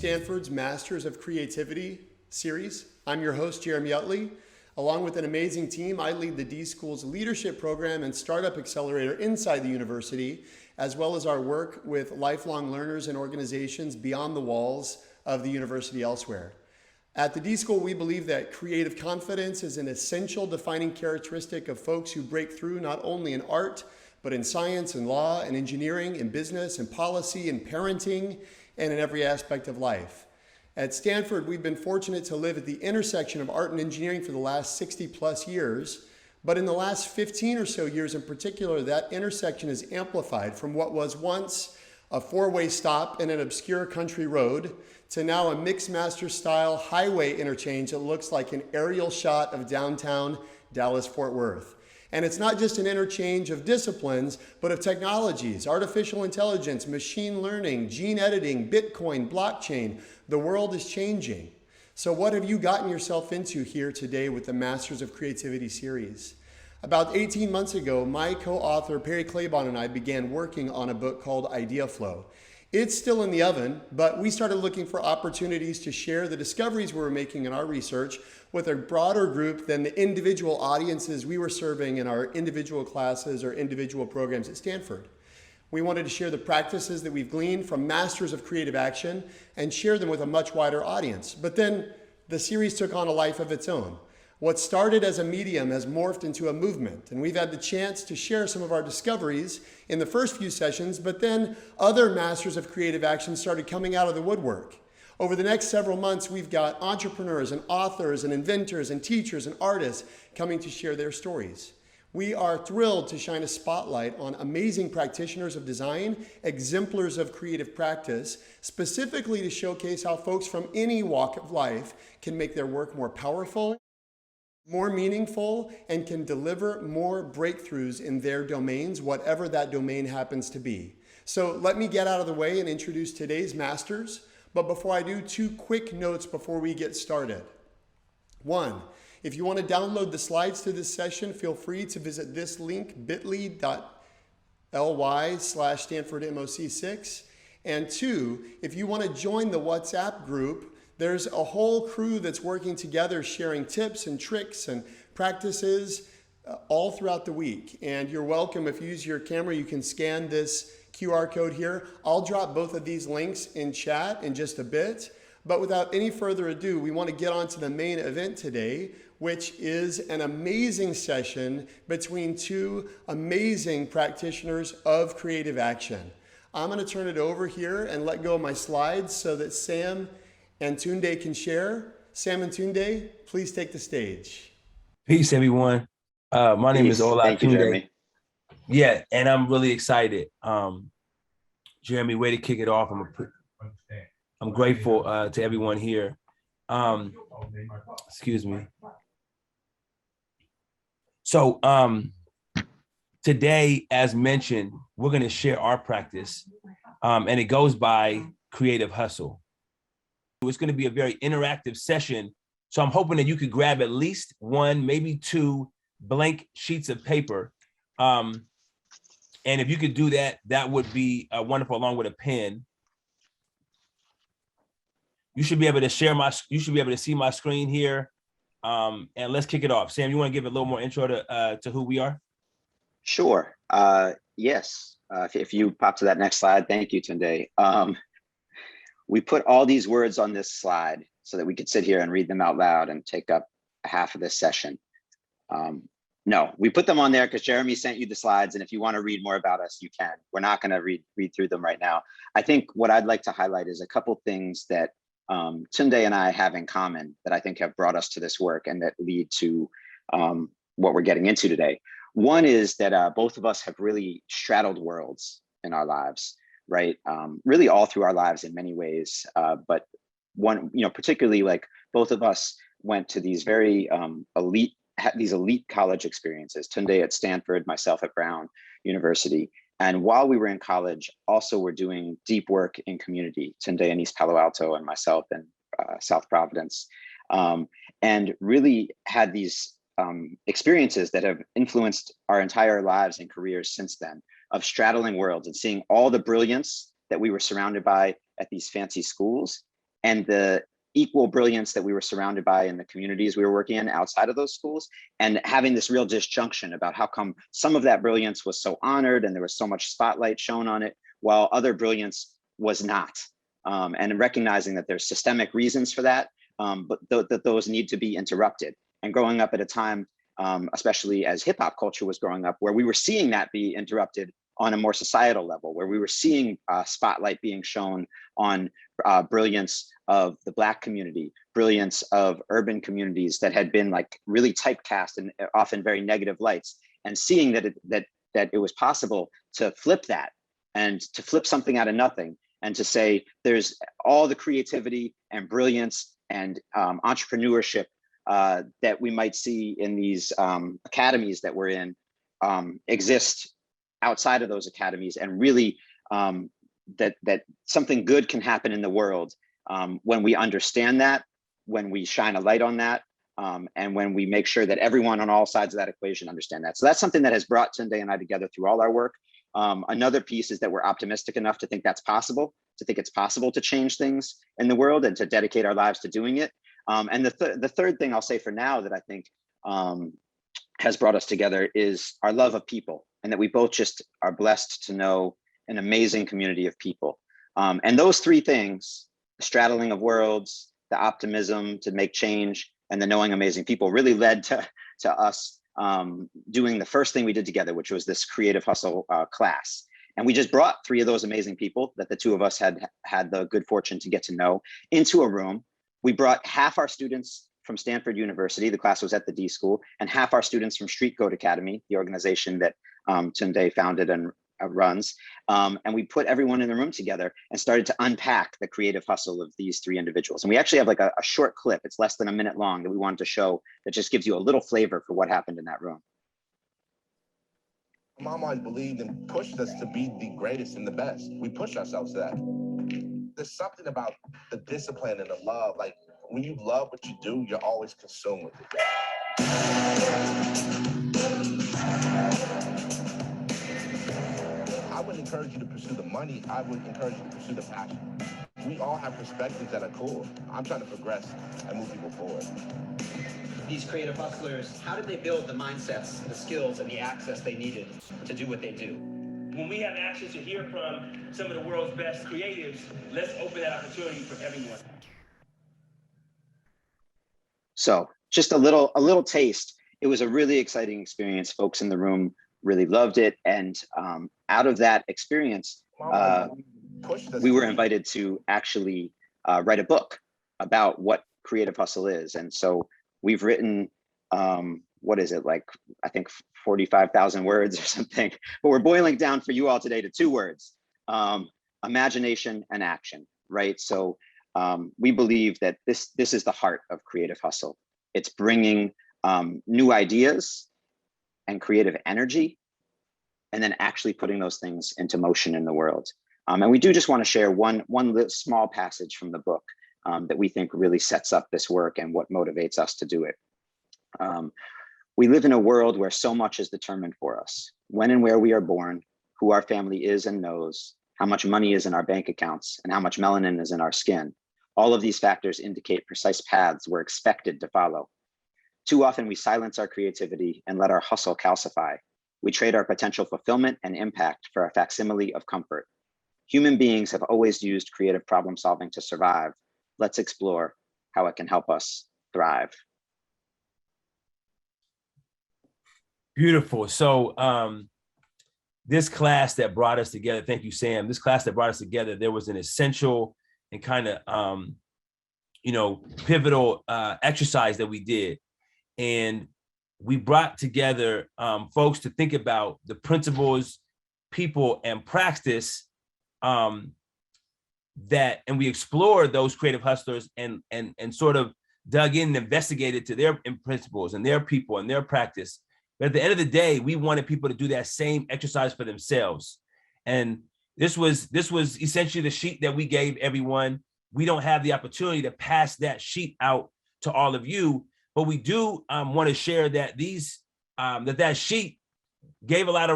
Stanford's Masters of Creativity series. I'm your host, Jeremy Utley. Along with an amazing team, I lead the D.School's leadership program and startup accelerator inside the university, as well as our work with lifelong learners and organizations beyond the walls of the university elsewhere. At the D.School, we believe that creative confidence is an essential defining characteristic of folks who break through not only in art, but in science and law and engineering and business and policy and parenting and in every aspect of life. At Stanford, we've been fortunate to live at the intersection of art and engineering for the last 60 plus years. But in the last 15 or so years in particular, that intersection is amplified from what was once a four-way stop in an obscure country road to now a mixed master style highway interchange that looks like an aerial shot of downtown Dallas-Fort Worth. And it's not just an interchange of disciplines, but of technologies, artificial intelligence, machine learning, gene editing, Bitcoin, blockchain. The world is changing. So what have you gotten yourself into here today with the Masters of Creativity series? About 18 months ago, my co-author Perry Claiborne and I began working on a book called Idea Flow. It's still in the oven, but we started looking for opportunities to share the discoveries we were making in our research with a broader group than the individual audiences we were serving in our individual classes or individual programs at Stanford. We wanted to share the practices that we've gleaned from masters of creative action and share them with a much wider audience. But then the series took on a life of its own. What started as a medium has morphed into a movement, and we've had the chance to share some of our discoveries in the first few sessions, but then other masters of creative action started coming out of the woodwork. Over the next several months, we've got entrepreneurs and authors and inventors and teachers and artists coming to share their stories. We are thrilled to shine a spotlight on amazing practitioners of design, exemplars of creative practice, specifically to showcase how folks from any walk of life can make their work more powerful, more meaningful, and can deliver more breakthroughs in their domains, whatever that domain happens to be. So let me get out of the way and introduce today's masters. But before I do, two quick notes before we get started. One, if you want to download the slides to this session, feel free to visit this link, bit.ly/StanfordMOC6. And two, if you want to join the WhatsApp group, there's a whole crew that's working together sharing tips and tricks and practices all throughout the week. And you're welcome, if you use your camera, you can scan this QR code here. I'll drop both of these links in chat in just a bit. But without any further ado, we want to get on to the main event today, which is an amazing session between two amazing practitioners of creative action. I'm going to turn it over here and let go of my slides so that Sam and Tunde can share. Sam and Tunde, please take the stage. Peace, everyone. My name is Olatunde. Thank you, Jeremy. Yeah, and I'm really excited. Jeremy, way to kick it off. I'm grateful to everyone here. Excuse me. So today, as mentioned, we're going to share our practice, and it goes by Creative Hustle. It's going to be a very interactive session. So I'm hoping that you could grab at least one, maybe two blank sheets of paper. And if you could do that, that would be wonderful, along with a pen. You should be able to see my screen here. And let's kick it off. Sam, you want to give a little more intro to who we are? Sure. Yes. If you pop to that next slide, thank you, Tunde. We put all these words on this slide so that we could sit here and read them out loud and take up half of this session. No, we put them on there because Jeremy sent you the slides, and if you want to read more about us, you can. We're not going to read through them right now. I think what I'd like to highlight is a couple things that Tunde and I have in common that I think have brought us to this work and that lead to what we're getting into today. One is that both of us have really straddled worlds in our lives, right? Really all through our lives in many ways, but one, particularly like both of us went to these very elite college experiences. Tunde at Stanford, myself at Brown University. And while we were in college, also we're doing deep work in community. Tunde in East Palo Alto and myself in South Providence, and really had these experiences that have influenced our entire lives and careers since then, of straddling worlds and seeing all the brilliance that we were surrounded by at these fancy schools, and the equal brilliance that we were surrounded by in the communities we were working in outside of those schools, and having this real disjunction about how come some of that brilliance was so honored and there was so much spotlight shown on it, while other brilliance was not. And recognizing that there's systemic reasons for that, but that those need to be interrupted. And growing up at a time, especially as hip hop culture was growing up, where we were seeing that be interrupted on a more societal level, where we were seeing spotlight being shown on brilliance of the Black community, brilliance of urban communities that had been like really typecast in often very negative lights, and seeing that it was possible to flip that and to flip something out of nothing, and to say there's all the creativity and brilliance and entrepreneurship that we might see in these academies that we're in exist outside of those academies, and really that something good can happen in the world when we understand that, when we shine a light on that, and when we make sure that everyone on all sides of that equation understand that. So that's something that has brought Tunde and I together through all our work. Another piece is that we're optimistic enough to think that's possible, to think it's possible to change things in the world and to dedicate our lives to doing it. And the third thing I'll say for now that I think has brought us together is our love of people, and that we both just are blessed to know an amazing community of people. And those three things, the straddling of worlds, the optimism to make change, and the knowing amazing people, really led to us doing the first thing we did together, which was this Creative Hustle class. And we just brought three of those amazing people that the two of us had the good fortune to get to know into a room. We brought half our students from Stanford University, the class was at the D.school, and half our students from StreetCode Academy, the organization that Tunde founded and runs. And we put everyone in the room together and started to unpack the creative hustle of these three individuals. And we actually have like a short clip, it's less than a minute long, that we wanted to show that just gives you a little flavor for what happened in that room. Mom always believed and pushed us to be the greatest and the best. We push ourselves to that. There's something about the discipline and the love. Like when you love what you do, you're always consumed with it. I wouldn't encourage you to pursue the money. I would encourage you to pursue the passion. We all have perspectives that are cool. I'm trying to progress and move people forward. These creative hustlers, how did they build the mindsets, the skills, and the access they needed to do what they do? When we have access to hear from some of the world's best creatives, let's open that opportunity for everyone. So just a little taste. It was a really exciting experience. Folks in the room really loved it. And out of that experience, we were invited to actually write a book about what Creative Hustle is. And so we've written, what is it, like, I think 45,000 words or something, but we're boiling down for you all today to 2 words, imagination and action, right? So we believe that this is the heart of Creative Hustle. It's bringing new ideas and creative energy, and then actually putting those things into motion in the world. And we do just want to share one little small passage from the book that we think really sets up this work and what motivates us to do it. We live in a world where so much is determined for us: when and where we are born, who our family is and knows, how much money is in our bank accounts, and how much melanin is in our skin. All of these factors indicate precise paths we're expected to follow. Too often we silence our creativity and let our hustle calcify. We trade our potential fulfillment and impact for a facsimile of comfort. Human beings have always used creative problem solving to survive. Let's explore how it can help us thrive. Beautiful. So this class that brought us together, thank you, Sam. This class that brought us together, there was an essential and kind of, pivotal exercise that we did. And we brought together folks to think about the principles, people, and practice and we explored those creative hustlers and sort of dug in and investigated to their principles and their people and their practice. But at the end of the day, we wanted people to do that same exercise for themselves. And this was essentially the sheet that we gave everyone. We don't have the opportunity to pass that sheet out to all of you, but we do want to share that that sheet gave a lot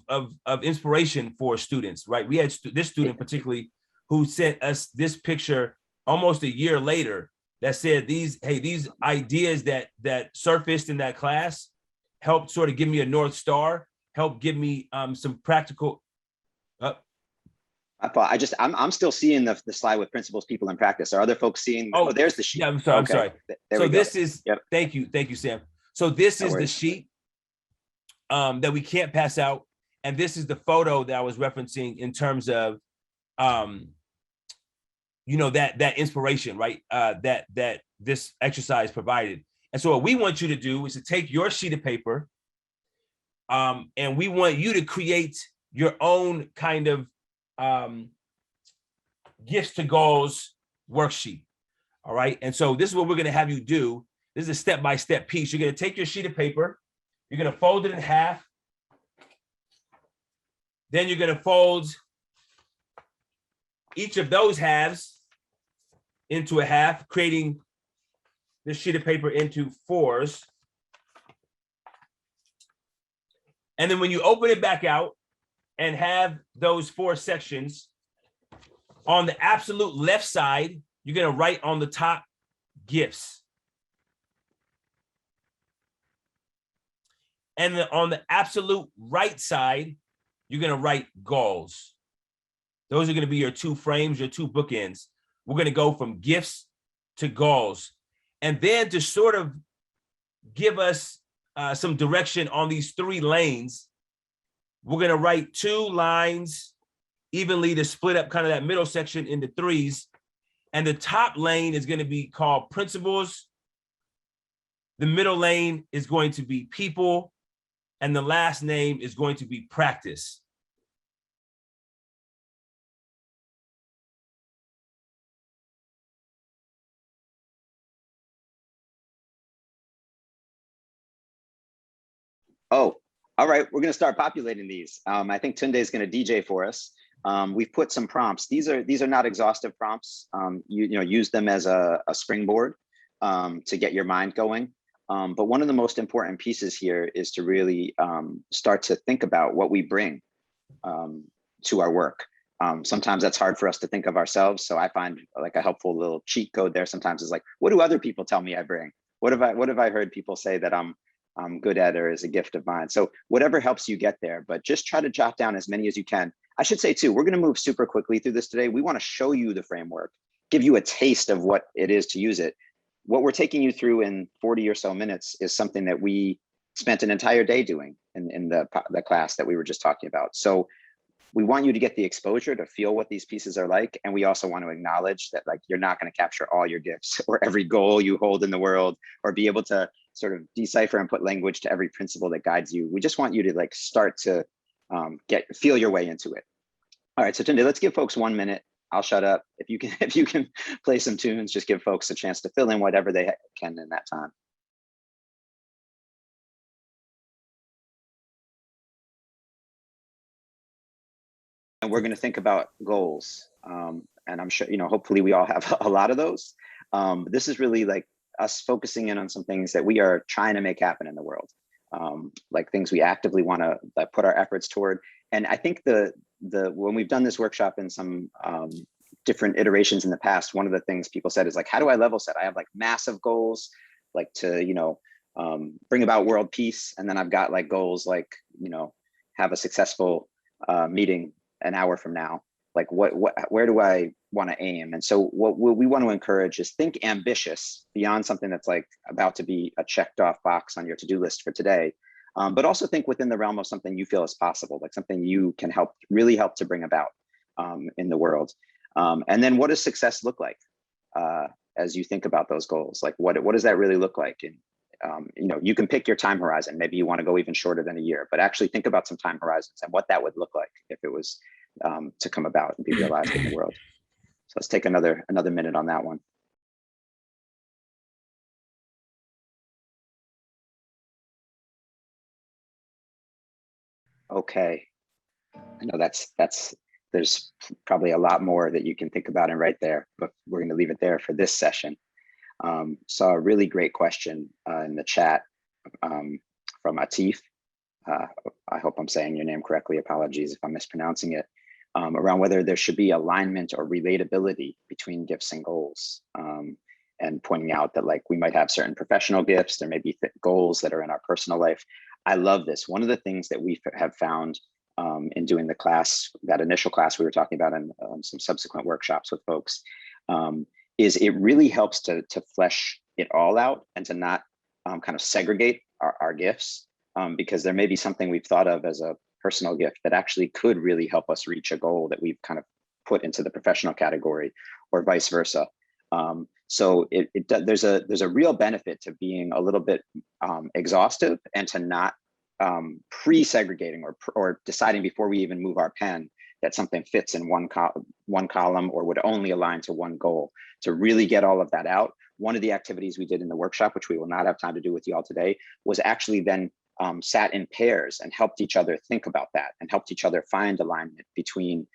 of inspiration for students, right? We had this student particularly who sent us this picture almost a year later that said these ideas that surfaced in that class helped sort of give me a North Star, helped give me some practical. I'm still seeing the slide with principles, people, and practice. Are other folks seeing? Oh, there's the sheet. Yeah, I'm sorry. Okay. I'm sorry. There so we go. This is, yep. Thank you, Sam. So this No is worries. the sheet that we can't pass out. And this is the photo that I was referencing in terms of, you know, that inspiration, right? That this exercise provided. And so what we want you to do is to take your sheet of paper, and we want you to create your own kind of gifts to goals worksheet. All right. And so this is what we're going to have you do. This is a step-by-step piece. You're going to take your sheet of paper, you're going to fold it in half. Then you're going to fold each of those halves into a half, creating this sheet of paper into fours. And then when you open it back out and have those four sections, on the absolute left side, you're going to write on the top gifts. And then on the absolute right side, you're going to write goals. Those are going to be your two frames, your two bookends. We're going to go from gifts to goals. And then to sort of give us some direction on these three lanes, we're going to write two lines evenly to split up kind of that middle section into threes. And the top lane is going to be called principles. The middle lane is going to be people. And the last name is going to be practice. Oh, all right. We're going to start populating these. I think Tunde is going to DJ for us. We've put some prompts. These are not exhaustive prompts. You know, use them as a springboard to get your mind going. But one of the most important pieces here is to really start to think about what we bring to our work. Sometimes that's hard for us to think of ourselves. So I find like a helpful little cheat code there sometimes is like, what do other people tell me I bring? What have I heard people say that I'm good at or is a gift of mine? So whatever helps you get there, but just try to jot down as many as you can. I should say too, we're going to move super quickly through this today. We want to show you the framework, give you a taste of what it is to use it. What we're taking you through in 40 or so minutes is something that we spent an entire day doing in the class that we were just talking about. So we want you to get the exposure to feel what these pieces are like. And we also want to acknowledge that like, you're not going to capture all your gifts or every goal you hold in the world or be able to sort of decipher and put language to every principle that guides you. We just want you to like start to feel your way into it. All right, so Tunde, let's give folks 1 minute. I'll shut up. If you can play some tunes, just give folks a chance to fill in whatever they can in that time. And we're going to think about goals. And I'm sure, you know, hopefully we all have a lot of those. This is really like us focusing in on some things that we are trying to make happen in the world. Like things we actively want to put our efforts toward. And I think when we've done this workshop in some different iterations in the past, one of the things people said is like, how do I level set? I have like massive goals, like to, you know, bring about world peace. And then I've got like goals like, you know, have a successful meeting an hour from now. Like where do I want to aim? And so what we want to encourage is think ambitious beyond something that's like about to be a checked off box on your to-do list for today. But also think within the realm of something you feel is possible, like something you can really help to bring about in the world. And then what does success look like as you think about those goals? Like what does that really look like? And you know, you can pick your time horizon. Maybe you want to go even shorter than a year, but actually think about some time horizons and what that would look like if it was to come about and be realized in the world. So let's take another minute on that one. Okay, I know there's probably a lot more that you can think about and write there, but we're going to leave it there for this session. Saw a really great question in the chat from Atif. I hope I'm saying your name correctly. Apologies if I'm mispronouncing it. around whether there should be alignment or relatability between gifts and goals. And pointing out that like we might have certain professional gifts, there may be goals that are in our personal life. I love this. One of the things that we have found in doing the class, that initial class we were talking about, and some subsequent workshops with folks, is it really helps to flesh it all out and to not kind of segregate our gifts, because there may be something we've thought of as a personal gift that actually could really help us reach a goal that we've kind of put into the professional category, or vice versa. So there's a real benefit to being a little bit exhaustive, and to not pre-segregating or deciding before we even move our pen that something fits in one column or would only align to one goal. To really get all of that out, one of the activities we did in the workshop, which we will not have time to do with you all today, was actually then sat in pairs and helped each other think about that, and helped each other find alignment between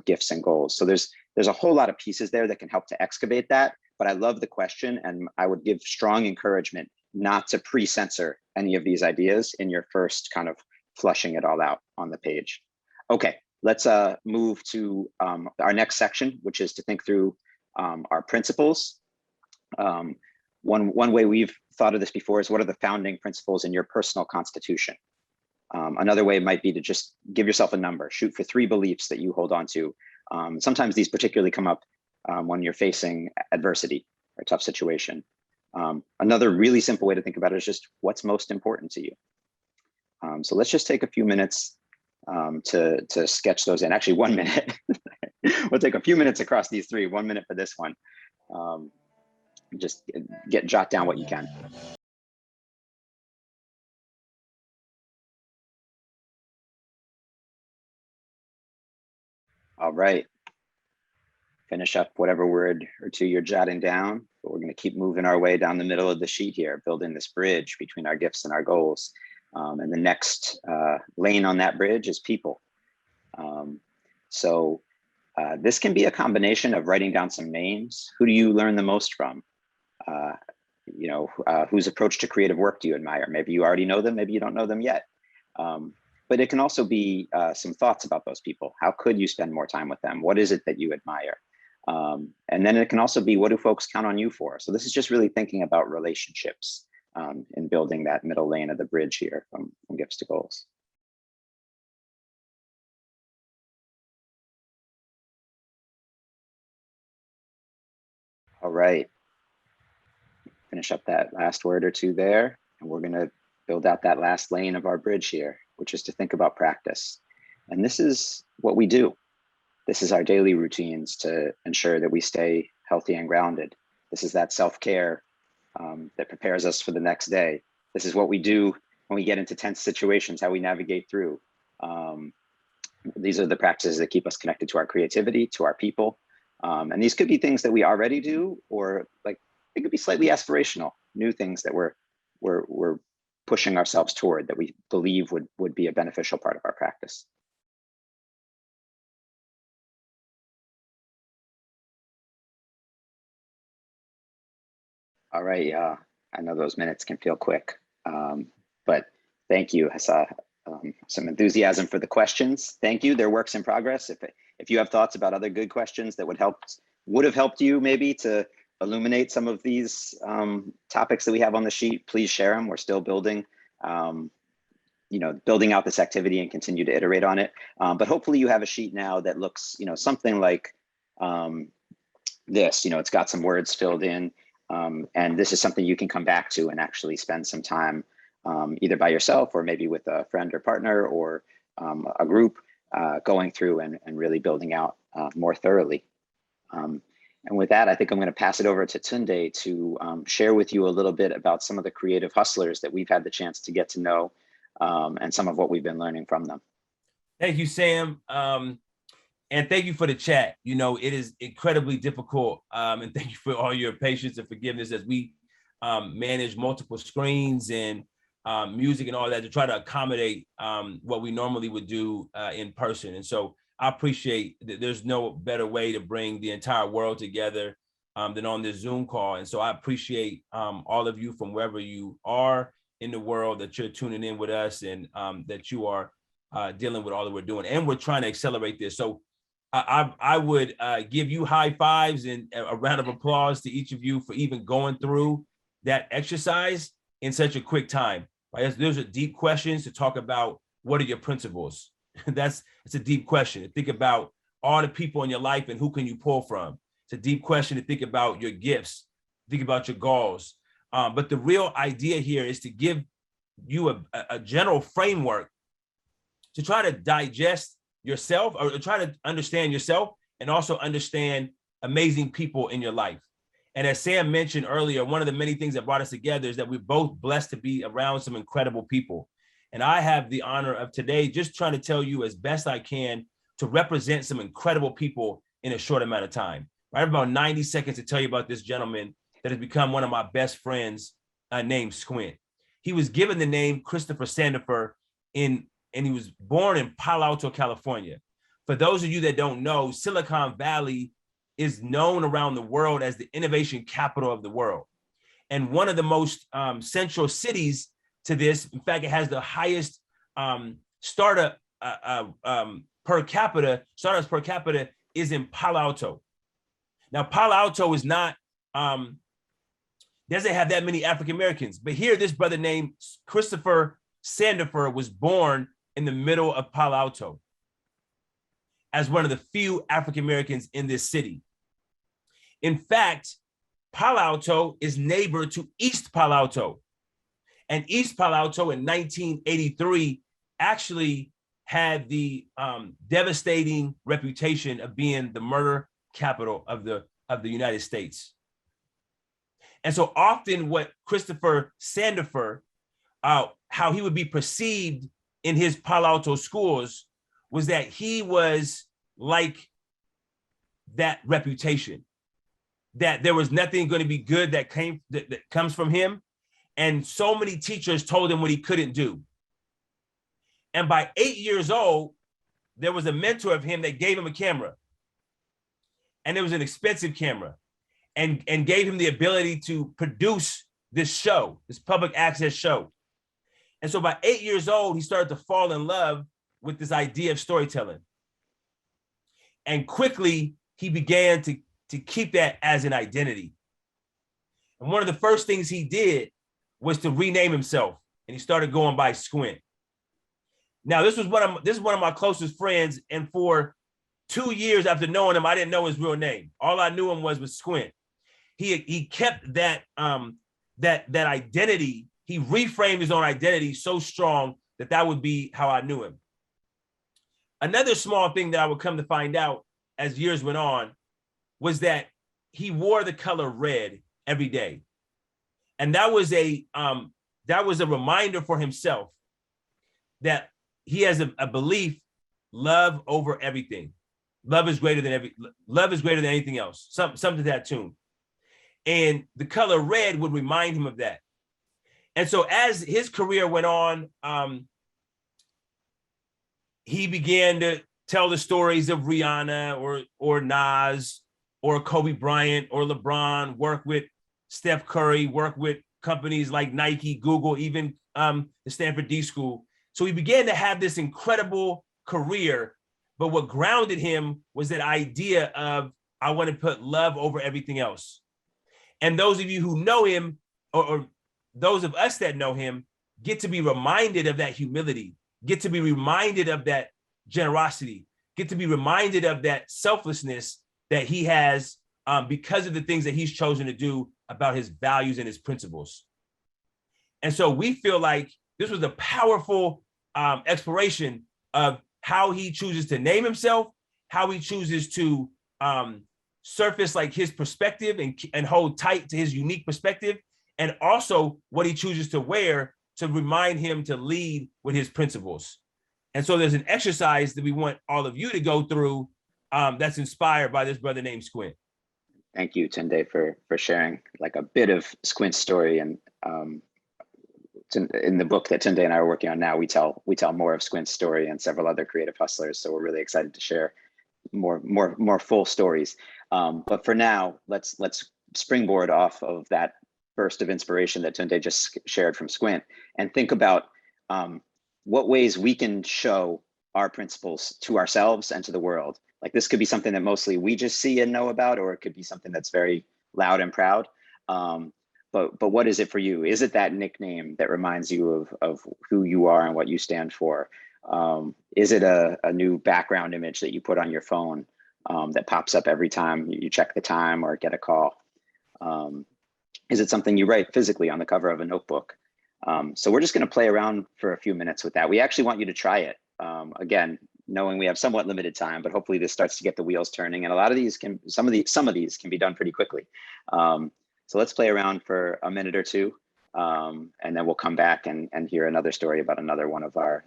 gifts and goals. So there's a whole lot of pieces there that can help to excavate that. But I love the question, and I would give strong encouragement not to pre-censor any of these ideas in your first kind of flushing it all out on the page. Okay, let's move to our next section, which is to think through our principles. One way we've thought of this before is, what are the founding principles in your personal constitution? Another way might be to just give yourself a number, shoot for 3 beliefs that you hold on to. Sometimes these particularly come up when you're facing adversity or a tough situation. Another really simple way to think about it is just what's most important to you. So let's just take a few minutes to sketch those in. Actually, 1 minute. We'll take a few minutes across these 3, 1 minute for this one. Just jot down what you can. All right. Finish up whatever word or two you're jotting down, but we're going to keep moving our way down the middle of the sheet here, building this bridge between our gifts and our goals. And the next lane on that bridge is people. So this can be a combination of writing down some names. Who do you learn the most from? Whose approach to creative work do you admire? Maybe you already know them, maybe you don't know them yet. But it can also be some thoughts about those people. How could you spend more time with them? What is it that you admire? And then it can also be, what do folks count on you for? So this is just really thinking about relationships in building that middle lane of the bridge here from gifts to goals. All right. Finish up that last word or two there, and we're going to build out that last lane of our bridge here, which is to think about practice. And this is what we do. This is our daily routines to ensure that we stay healthy and grounded. This is that self-care that prepares us for the next day. This is what we do when we get into tense situations, how we navigate through. These are the practices that keep us connected to our creativity, to our people. And these could be things that we already do, or like it could be slightly aspirational, new things that we're pushing ourselves toward, that we believe would be a beneficial part of our practice. All right, yeah, I know those minutes can feel quick, but thank you. I saw some enthusiasm for the questions. Thank you. They're works in progress. If you have thoughts about other good questions that would have helped you maybe to illuminate some of these topics that we have on the sheet, please share them. We're still building, building out this activity and continue to iterate on it. But hopefully you have a sheet now that looks, something like this. It's got some words filled in, and this is something you can come back to and actually spend some time either by yourself or maybe with a friend or partner or a group going through and really building out more thoroughly. And with that, I think I'm going to pass it over to Tunde to share with you a little bit about some of the creative hustlers that we've had the chance to get to know and some of what we've been learning from them. Thank you, Sam. And thank you for the chat. It is incredibly difficult. And thank you for all your patience and forgiveness as we manage multiple screens and music and all that to try to accommodate what we normally would do in person. And so I appreciate that there's no better way to bring the entire world together than on this Zoom call. And so I appreciate all of you from wherever you are in the world, that you're tuning in with us and that you are dealing with all that we're doing. And we're trying to accelerate this. So I would give you high fives and a round of applause to each of you for even going through that exercise in such a quick time. Right? Those are deep questions to talk about. What are your principles? It's a deep question to think about all the people in your life and who can you pull from. It's a deep question to think about your gifts, think about your goals. But the real idea here is to give you a general framework to try to digest yourself or try to understand yourself and also understand amazing people in your life. And as Sam mentioned earlier, one of the many things that brought us together is that we're both blessed to be around some incredible people. And I have the honor of today just trying to tell you as best I can to represent some incredible people in a short amount of time. I have about 90 seconds to tell you about this gentleman that has become one of my best friends named Squint. He was given the name Christopher Sandifer and he was born in Palo Alto, California. For those of you that don't know, Silicon Valley is known around the world as the innovation capital of the world. And one of the most central cities to this, in fact, it has the highest startups per capita is in Palo Alto. Now, Palo Alto is not, doesn't have that many African Americans, but here this brother named Christopher Sandifer was born in the middle of Palo Alto as one of the few African Americans in this city. In fact, Palo Alto is neighbor to East Palo Alto. And East Palo Alto in 1983 actually had the devastating reputation of being the murder capital of the United States. And so often what Christopher Sandifer, how he would be perceived in his Palo Alto schools was that he was like that reputation, that there was nothing going to be good that comes from him. And so many teachers told him what he couldn't do. And by 8 years old, there was a mentor of him that gave him a camera. And it was an expensive camera and gave him the ability to produce this show, this public access show. And so by 8 years old, he started to fall in love with this idea of storytelling. And quickly, he began to keep that as an identity. And one of the first things he did was to rename himself, and he started going by Squint. Now, this is one of my closest friends, and for 2 years after knowing him, I didn't know his real name. All I knew him was Squint. He kept that identity. He reframed his own identity so strong that would be how I knew him. Another small thing that I would come to find out as years went on was that he wore the color red every day. And that was a reminder for himself that he has a belief, love over everything. Love is greater than anything else. Something to that tune. And the color red would remind him of that. And so as his career went on, he began to tell the stories of Rihanna or Nas or Kobe Bryant or LeBron, work with Steph Curry, work with companies like Nike, Google, even the Stanford D.school. So he began to have this incredible career, but what grounded him was that idea of, I want to put love over everything else. And those of you who know him, or those of us that know him, get to be reminded of that humility, get to be reminded of that generosity, get to be reminded of that selflessness that he has because of the things that he's chosen to do about his values and his principles. And so we feel like this was a powerful exploration of how he chooses to name himself, how he chooses to surface like his perspective and hold tight to his unique perspective, and also what he chooses to wear to remind him to lead with his principles. And so there's an exercise that we want all of you to go through that's inspired by this brother named Squint. Thank you, Tunde, for sharing like a bit of Squint's story. And in the book that Tunde and I are working on now, we tell more of Squint's story and several other creative hustlers. So we're really excited to share more full stories. But for now, let's springboard off of that burst of inspiration that Tunde just shared from Squint and think about what ways we can show our principles to ourselves and to the world. Like this could be something that mostly we just see and know about, or it could be something that's very loud and proud. But what is it for you? Is it that nickname that reminds you of who you are and what you stand for? Is it a new background image that you put on your phone that pops up every time you check the time or get a call? Is it something you write physically on the cover of a notebook? So we're just going to play around for a few minutes with that. We actually want you to try it. Again, knowing we have somewhat limited time, but hopefully this starts to get the wheels turning. And a lot of these can, some of these can be done pretty quickly. So let's play around for a minute or two, and then we'll come back and hear another story about another one of our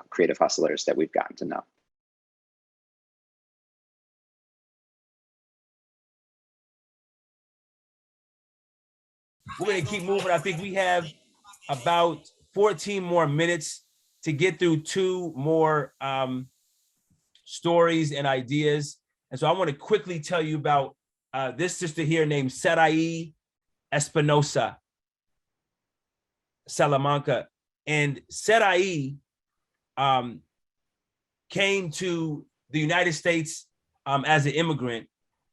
creative hustlers that we've gotten to know. We're going to keep moving. I think we have about 14 more minutes to get through 2 more stories and ideas. And so I want to quickly tell you about this sister here named Seidel Espinosa Salamanca. And Seidel came to the United States as an immigrant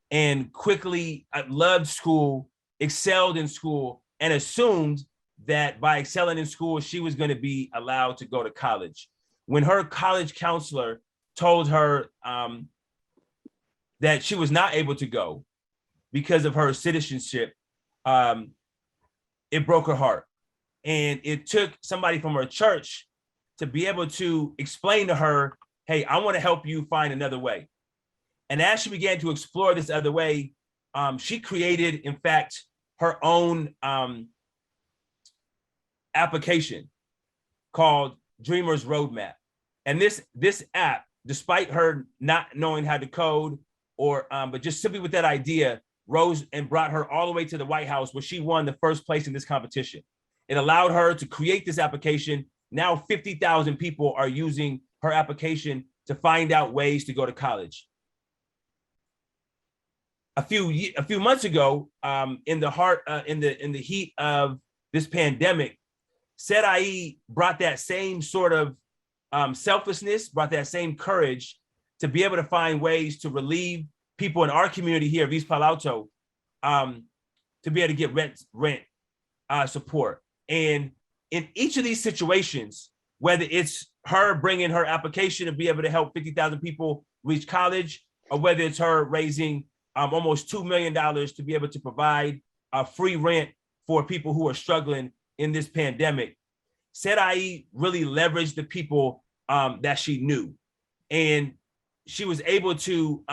and quickly loved school, excelled in school, and assumed that by excelling in school, she was going to be allowed to go to college. When her college counselor told her that she was not able to go because of her citizenship, it broke her heart. And it took somebody from her church to be able to explain to her, hey, I want to help you find another way. And as she began to explore this other way, she created, in fact, her own application called Dreamer's Roadmap. And this app, despite her not knowing how to code or but just simply with that idea, rose and brought her all the way to the White House, where she won the first place in this competition. It allowed her to create this application. Now 50,000 people are using her application to find out ways to go to college. A few months ago, in the heat of this pandemic, Seidel brought that same sort of selflessness, brought that same courage to be able to find ways to relieve people in our community here of East Palo Alto to be able to get rent support. And in each of these situations, whether it's her bringing her application to be able to help 50,000 people reach college, or whether it's her raising almost $2 million to be able to provide free rent for people who are struggling in this pandemic, Seidel really leveraged the people that she knew. And she was able to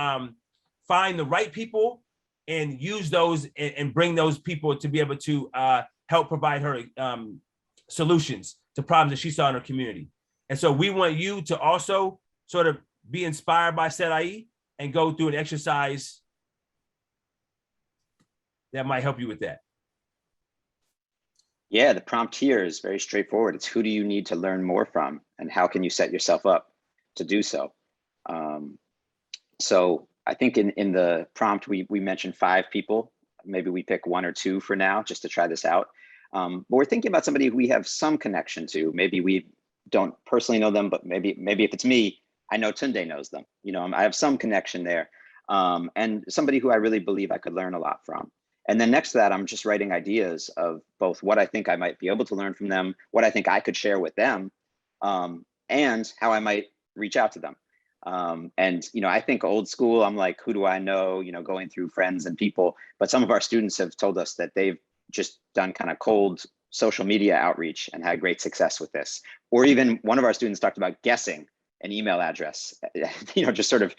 find the right people and use those and bring those people to be able to help provide her solutions to problems that she saw in her community. And so we want you to also sort of be inspired by Seidel and go through an exercise that might help you with that. Yeah, the prompt here is very straightforward. It's who do you need to learn more from, and how can you set yourself up to do so? So I think in the prompt, we mentioned 5 people. Maybe we pick 1 or 2 for now, just to try this out. But we're thinking about somebody who we have some connection to. Maybe we don't personally know them, but maybe if it's me, I know Tunde knows them. You know, I have some connection there, and somebody who I really believe I could learn a lot from. And then next to that, I'm just writing ideas of both what I think I might be able to learn from them, what I think I could share with them, and how I might reach out to them. And, you know, I think old school, I'm like, who do I know, you know, going through friends and people. But some of our students have told us that they've just done kind of cold social media outreach and had great success with this. Or even one of our students talked about guessing an email address, you know, just sort of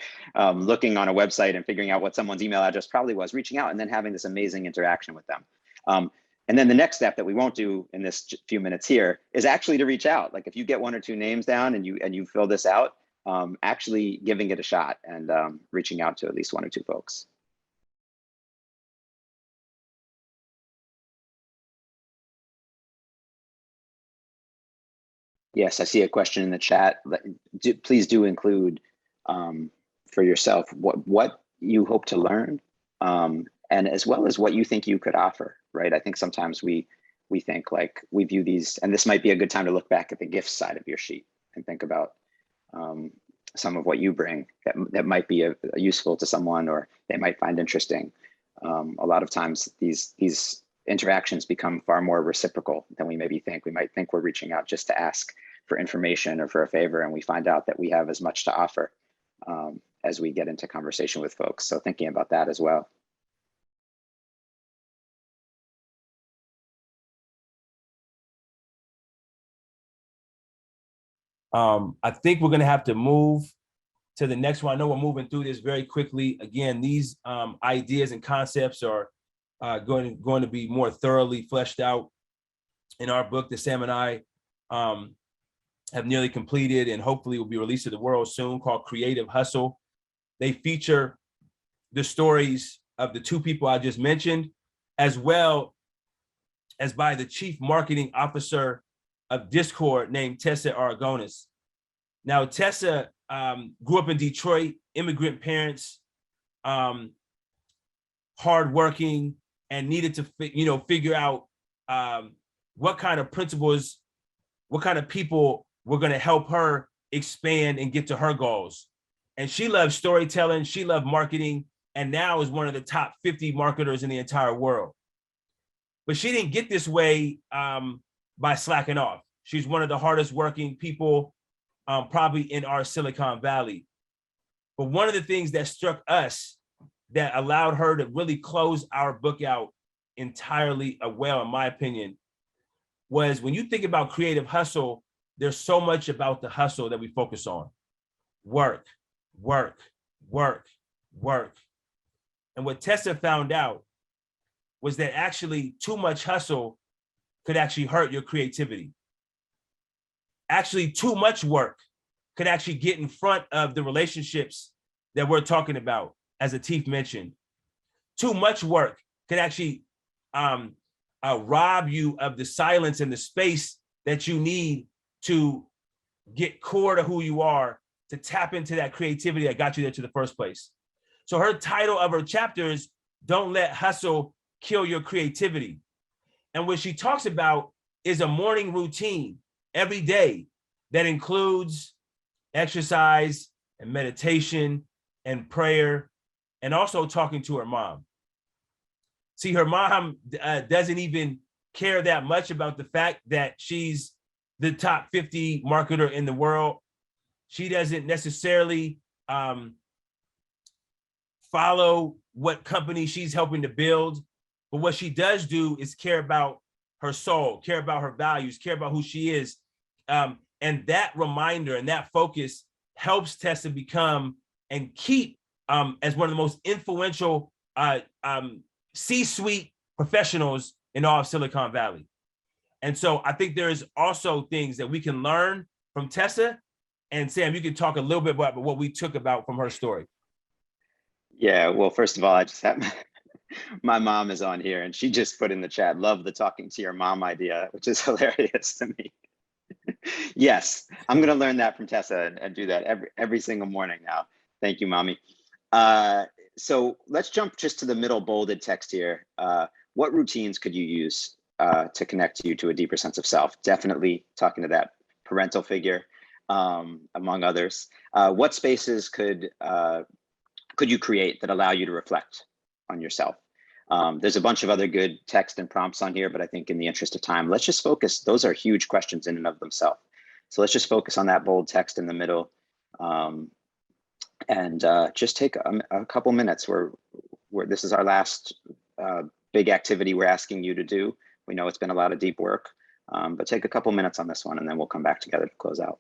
looking on a website and figuring out what someone's email address probably was, reaching out and then having this amazing interaction with them. And then the next step that we won't do in this few minutes here is actually to reach out. Like if you get 1 or 2 names down and you fill this out, actually giving it a shot and reaching out to at least 1 or 2 folks. Yes, I see a question in the chat. Please do include for yourself what you hope to learn, and as well as what you think you could offer, right? I think sometimes we think like we view these, and this might be a good time to look back at the gifts side of your sheet and think about some of what you bring that might be useful to someone or they might find interesting. A lot of times these interactions become far more reciprocal than we maybe think. We might think we're reaching out just to ask for information or for a favor, and we find out that we have as much to offer as we get into conversation with folks. So thinking about that as well. I think we're going to have to move to the next one. I know we're moving through this very quickly. Again, these ideas and concepts are going to be more thoroughly fleshed out in our book that Sam and I have nearly completed and hopefully will be released to the world soon, called Creative Hustle. They feature the stories of the two people I just mentioned, as well as by the chief marketing officer of Discord named Tessa Aragonis. Now, Tessa grew up in Detroit, immigrant parents, hardworking, and needed to figure out what kind of principles, what kind of people were going to help her expand and get to her goals. And she loved storytelling, she loved marketing, and now is one of the top 50 marketers in the entire world. But she didn't get this way by slacking off. She's one of the hardest working people probably in our Silicon Valley. But one of the things that struck us that allowed her to really close our book out entirely well, in my opinion, was when you think about creative hustle, there's so much about the hustle that we focus on. Work, work, work, work. And what Tessa found out was that actually too much hustle could actually hurt your creativity. Actually, too much work could actually get in front of the relationships that we're talking about, as Atif mentioned. Too much work could actually rob you of the silence and the space that you need to get core to who you are, to tap into that creativity that got you there to the first place. So her title of her chapter is Don't Let Hustle Kill Your Creativity. And what she talks about is a morning routine every day that includes exercise and meditation and prayer, and also talking to her mom. See, her mom doesn't even care that much about the fact that she's the top 50 marketer in the world. She doesn't necessarily follow what company she's helping to build, but what she does do is care about her soul, care about her values, care about who she is. And that reminder and that focus helps Tessa become and keep as one of the most influential C-suite professionals in all of Silicon Valley. And so I think there's also things that we can learn from Tessa. And Sam, you can talk a little bit about what we took about from her story. Yeah, well, first of all, I just have my mom is on here and she just put in the chat, love the talking to your mom idea, which is hilarious to me. Yes, I'm going to learn that from Tessa and do that every single morning now. Thank you, mommy. So let's jump just to the middle bolded text here. What routines could you use to connect you to a deeper sense of self? Definitely talking to that parental figure, among others. What spaces could you create that allow you to reflect on yourself? There's a bunch of other good text and prompts on here, but I think in the interest of time, let's just focus. Those are huge questions in and of themselves. So let's just focus on that bold text in the middle, and just take a couple minutes where this is our last big activity we're asking you to do. We know it's been a lot of deep work, but take a couple minutes on this one and then we'll come back together to close out.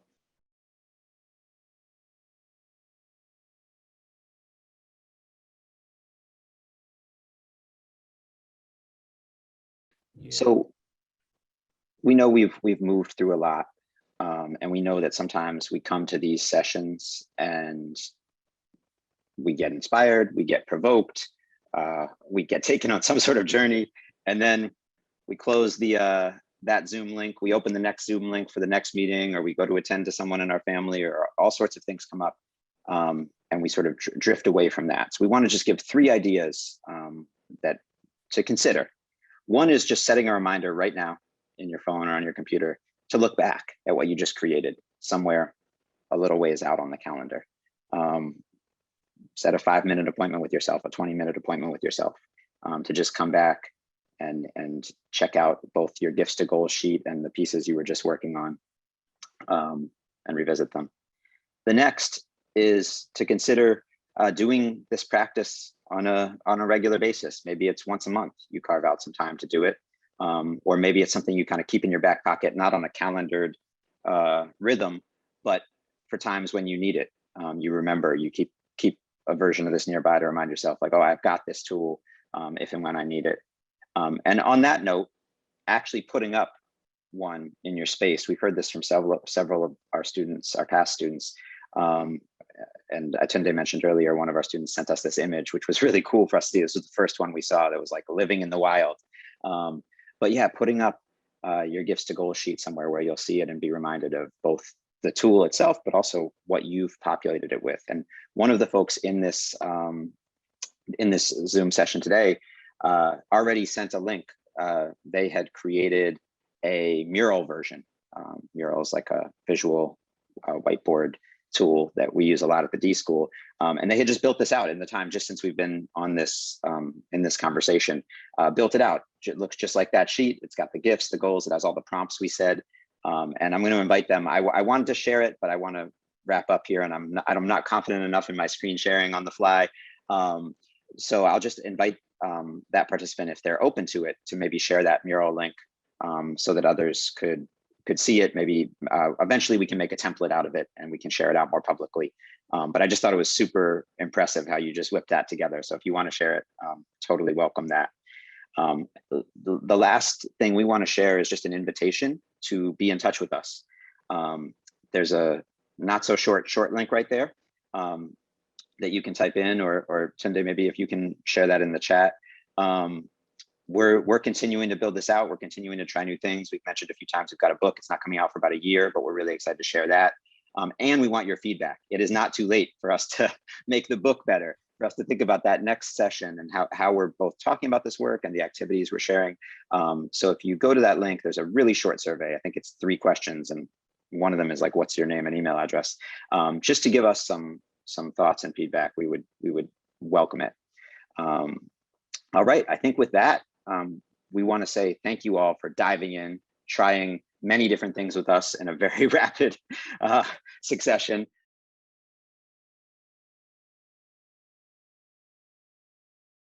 Yeah. So we know we've moved through a lot, and we know that sometimes we come to these sessions and we get inspired, we get provoked, we get taken on some sort of journey, and then we close the that Zoom link, we open the next Zoom link for the next meeting, or we go to attend to someone in our family, or all sorts of things come up, and we sort of drift away from that. So we want to just give 3 ideas that to consider. One is just setting a reminder right now in your phone or on your computer to look back at what you just created somewhere a little ways out on the calendar. Set a 5-minute appointment with yourself, a 20-minute appointment with yourself, to just come back and check out both your gifts to goals sheet and the pieces you were just working on, and revisit them. The next is to consider doing this practice on a regular basis. Maybe it's once a month you carve out some time to do it, or maybe it's something you kind of keep in your back pocket, not on a calendared rhythm, but for times when you need it. You remember, you keep a version of this nearby to remind yourself, like, oh, I've got this tool if and when I need it. And on that note, actually putting up one in your space. We've heard this from several of our students, our past students. And Atunde mentioned earlier, one of our students sent us this image, which was really cool for us to see. This was the first one we saw that was like living in the wild. But yeah, putting up your gifts to goals sheet somewhere where you'll see it and be reminded of both the tool itself, but also what you've populated it with. And one of the folks in this Zoom session today already sent a link. They had created a mural version. Mural is like a visual whiteboard tool that we use a lot at the D.school. And they had just built this out in the time just since we've been on this in this conversation, built it out. It looks just like that sheet. It's got the gifts, the goals, it has all the prompts we said. And I'm going to invite them. I wanted to share it, but I want to wrap up here, and I'm not confident enough in my screen sharing on the fly. So I'll just invite that participant, if they're open to it, to maybe share that mural link so that others could see it. Maybe eventually we can make a template out of it and we can share it out more publicly. But I just thought it was super impressive how you just whipped that together. So if you want to share it, totally welcome that. The last thing we want to share is just an invitation to be in touch with us. There's a not so short link right there that you can type in, or Tunde, maybe if you can share that in the chat. We're continuing to build this out. We're continuing to try new things. We've mentioned a few times we've got a book. It's not coming out for about a year, but we're really excited to share that. And we want your feedback. It is not too late for us to make the book better, for us to think about that next session and how we're both talking about this work and the activities we're sharing. So if you go to that link, there's a really short survey. I think it's 3 questions, and one of them is like, what's your name and email address? Just to give us some thoughts and feedback, we would welcome it. All right, I think with that, we want to say thank you all for diving in, trying many different things with us in a very rapid succession.